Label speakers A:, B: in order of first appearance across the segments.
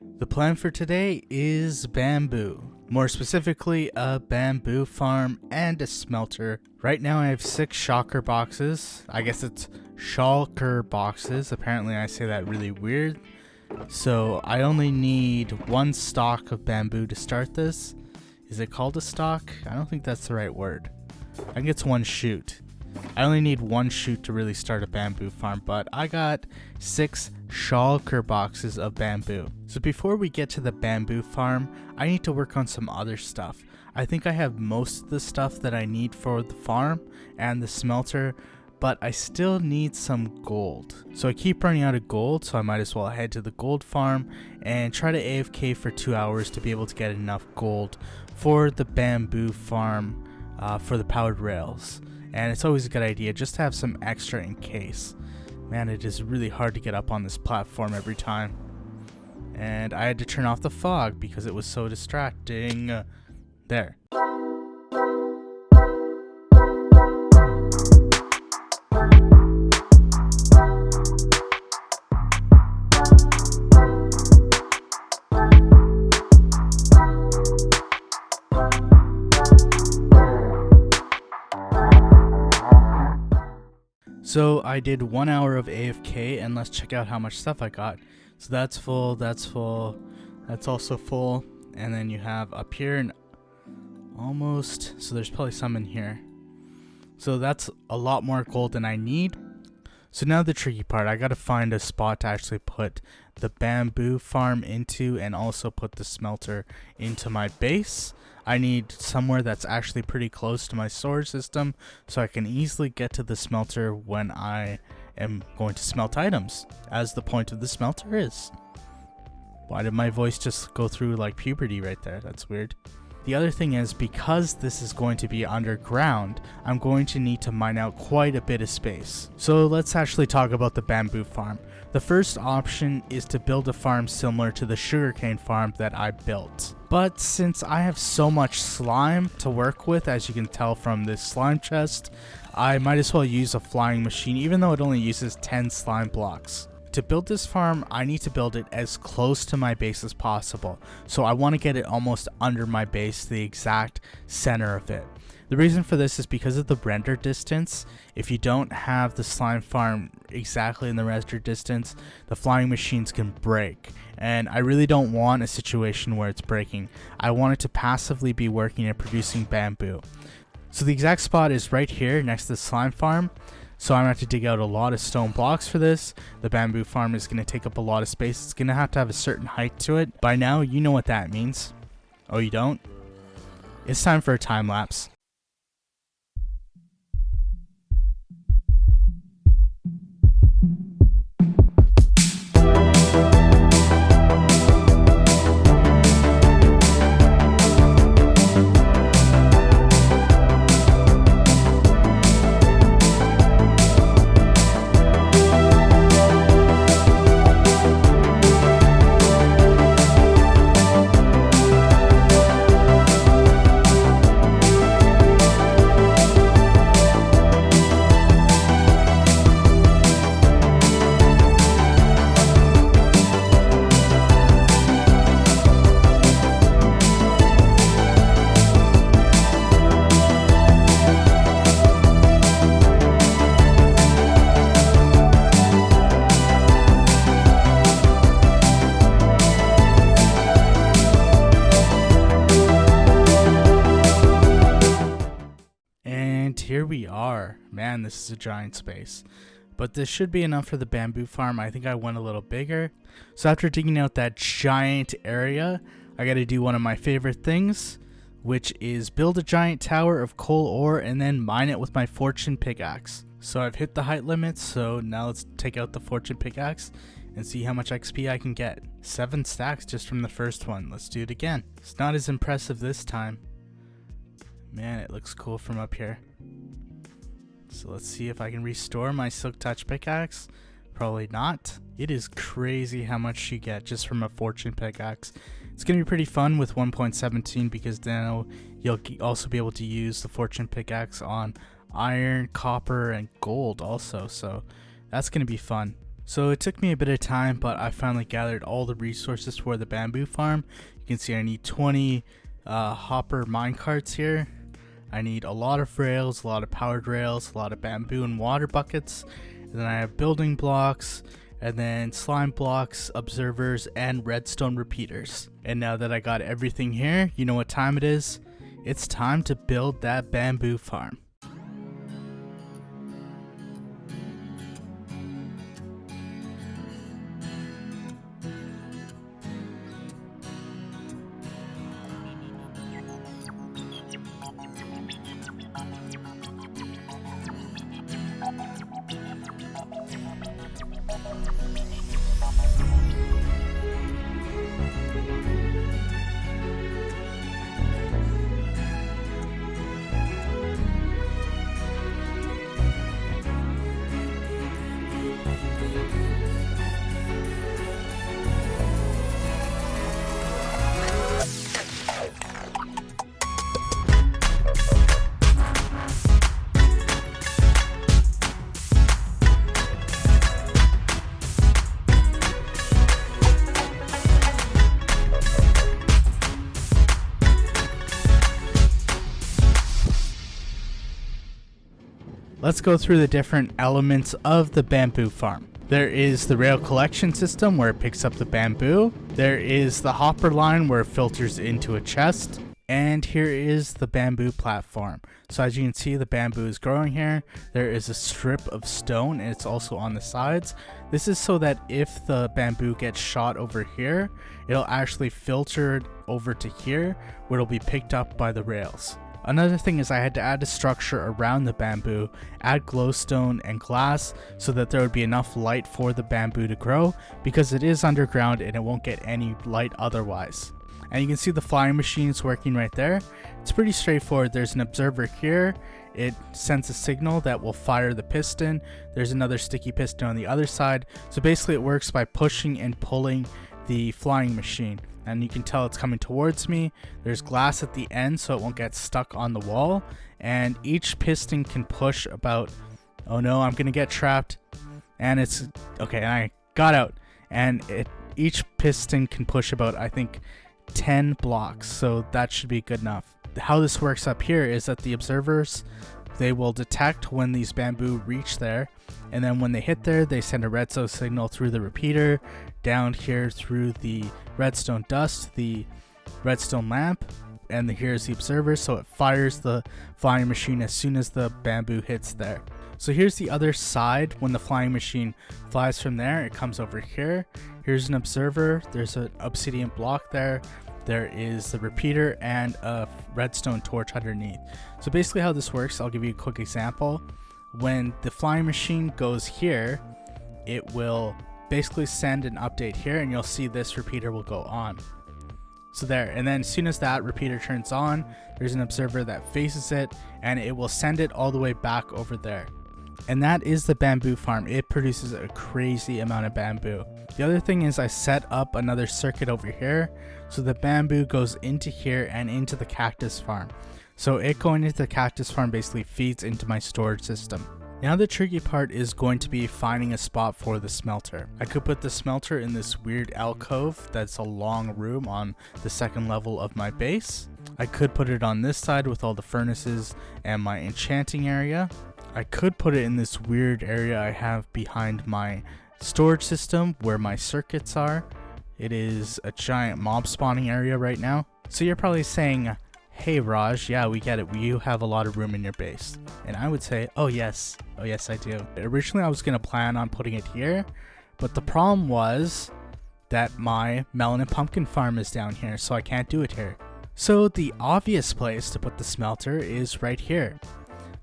A: The plan for today is bamboo. More specifically, a bamboo farm and a smelter. Right now I have 6 shulker boxes. I guess it's shulker boxes. Apparently I say that really weird. So I only need 1 stalk of bamboo to start this. Is it called a stalk? I don't think that's the right word. I think it's 1 shoot. I only need 1 shoot to really start a bamboo farm, but I got 6 shulker boxes of bamboo. So before we get to the bamboo farm, I need to work on some other stuff. I think I have most of the stuff that I need for the farm and the smelter, but I still need some gold. So I keep running out of gold, so I might as well head to the gold farm and try to AFK for 2 hours to be able to get enough gold for the bamboo farm for the powered rails. And it's always a good idea just to have some extra in case. Man, it is really hard to get up on this platform every time. And I had to turn off the fog because it was so distracting. There. So I did 1 hour of AFK, and let's check out how much stuff I got. So that's full, that's full, that's also full, and then you have up here and almost, so there's probably some in here. So that's a lot more gold than I need. So now the tricky part, I gotta find a spot to actually put the bamboo farm into and also put the smelter into my base. I need somewhere that's actually pretty close to my storage system so I can easily get to the smelter when I am going to smelt items, as the point of the smelter is. Why did my voice just go through like puberty right there? That's weird. The other thing is, because this is going to be underground, I'm going to need to mine out quite a bit of space. So let's actually talk about the bamboo farm. The first option is to build a farm similar to the sugarcane farm that I built. But since I have so much slime to work with, as you can tell from this slime chest, I might as well use a flying machine even though it only uses 10 slime blocks. To build this farm, I need to build it as close to my base as possible. So I want to get it almost under my base, the exact center of it. The reason for this is because of the render distance. If you don't have the slime farm exactly in the render distance, the flying machines can break. And I really don't want a situation where it's breaking. I want it to passively be working and producing bamboo. So the exact spot is right here next to the slime farm. So I'm going to have to dig out a lot of stone blocks for this. The bamboo farm is going to take up a lot of space. It's going to have a certain height to it. By now, you know what that means. Oh, you don't? It's time for a time lapse. Here we are. Man, this is a giant space. But this should be enough for the bamboo farm. I think I went a little bigger. So after digging out that giant area, I gotta do one of my favorite things, which is build a giant tower of coal ore and then mine it with my fortune pickaxe. So I've hit the height limit, so now let's take out the fortune pickaxe and see how much XP I can get. 7 stacks just from the first one. Let's do it again. It's not as impressive this time. Man, it looks cool from up here. So let's see if I can restore my silk touch pickaxe. Probably not. It is crazy how much you get just from a fortune pickaxe. It's going to be pretty fun with 1.17 because then you'll also be able to use the fortune pickaxe on iron, copper, and gold also. So that's going to be fun. So it took me a bit of time, but I finally gathered all the resources for the bamboo farm. You can see I need 20 hopper minecarts here. I need a lot of rails, a lot of powered rails, a lot of bamboo and water buckets. And then I have building blocks, and then slime blocks, observers, and redstone repeaters. And now that I got everything here, you know what time it is? It's time to build that bamboo farm. Let's go through the different elements of the bamboo farm. There is the rail collection system where it picks up the bamboo. There is the hopper line where it filters into a chest. And here is the bamboo platform. So as you can see, the bamboo is growing here. There is a strip of stone and it's also on the sides. This is so that if the bamboo gets shot over here, it'll actually filter over to here where it'll be picked up by the rails. Another thing is I had to add a structure around the bamboo, add glowstone and glass so that there would be enough light for the bamboo to grow, because it is underground and it won't get any light otherwise. And you can see the flying machines working right there. It's pretty straightforward. There's an observer here. It sends a signal that will fire the piston. There's another sticky piston on the other side. So basically it works by pushing and pulling the flying machine. And you can tell it's coming towards me. There's glass at the end so it won't get stuck on the wall. And each piston can push about, oh no, I'm gonna get trapped. And it's, okay, I got out. And each piston can push about, I think, 10 blocks. So that should be good enough. How this works up here is that the observers, they will detect when these bamboo reach there. And then when they hit there, they send a redstone signal through the repeater, down here through the redstone dust, the redstone lamp, and here's the observer, so it fires the flying machine as soon as the bamboo hits there. So here's the other side. When the flying machine flies from there, it comes over here. Here's an observer, there's an obsidian block there. There is the repeater and a redstone torch underneath. So basically how this works, I'll give you a quick example. When the flying machine goes here, it will basically send an update here, and you'll see this repeater will go on. So there, and then as soon as that repeater turns on, there's an observer that faces it, and it will send it all the way back over there. And that is the bamboo farm. It produces a crazy amount of bamboo. The other thing is I set up another circuit over here, so the bamboo goes into here and into the cactus farm. So it going into the cactus farm basically feeds into my storage system. Now the tricky part is going to be finding a spot for the smelter. I could put the smelter in this weird alcove that's a long room on the second level of my base. I could put it on this side with all the furnaces and my enchanting area. I could put it in this weird area I have behind my storage system where my circuits are. It is a giant mob spawning area right now. So you're probably saying, hey Raj, yeah, we get it, you have a lot of room in your base. And I would say, oh yes I do. Originally I was going to plan on putting it here, but the problem was that my melon and pumpkin farm is down here, so I can't do it here. So the obvious place to put the smelter is right here.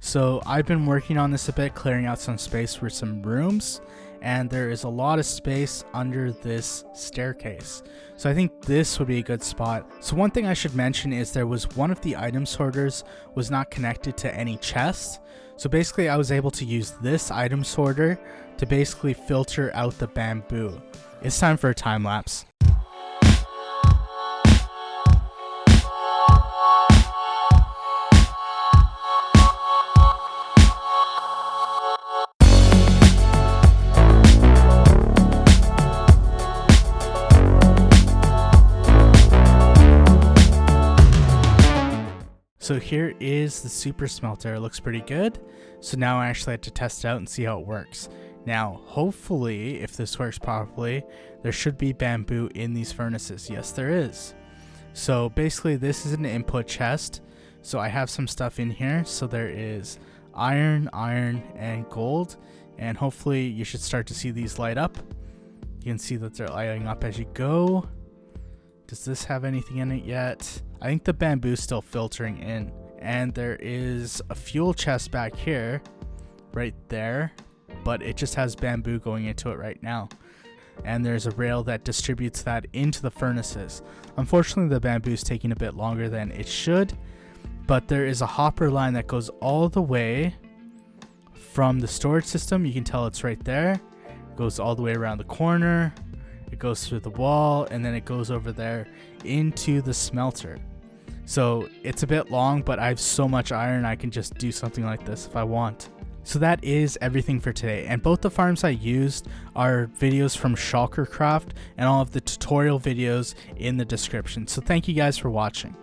A: So I've been working on this a bit, clearing out some space for some rooms, and there is a lot of space under this staircase. So I think this would be a good spot. So one thing I should mention is there was one of the item sorters was not connected to any chest. So basically I was able to use this item sorter to basically filter out the bamboo. It's time for a time lapse. So here is the super smelter. It looks pretty good. So now I actually had to test it out and see how it works. Now, hopefully, if this works properly, there should be bamboo in these furnaces. Yes, there is. So basically, this is an input chest. So I have some stuff in here. So there is iron, and gold. And hopefully, you should start to see these light up. You can see that they're lighting up as you go. Does this have anything in it yet? I think the bamboo's still filtering in. And there is a fuel chest back here, right there. But it just has bamboo going into it right now. And there's a rail that distributes that into the furnaces. Unfortunately, the bamboo is taking a bit longer than it should, but there is a hopper line that goes all the way from the storage system. You can tell it's right there. It goes all the way around the corner. It goes through the wall, and then it goes over there into the smelter. So it's a bit long, but I have so much iron I can just do something like this if I want. So that is everything for today, and both the farms I used are videos from Shulkercraft, and all of the tutorial videos in the description. So thank you guys for watching.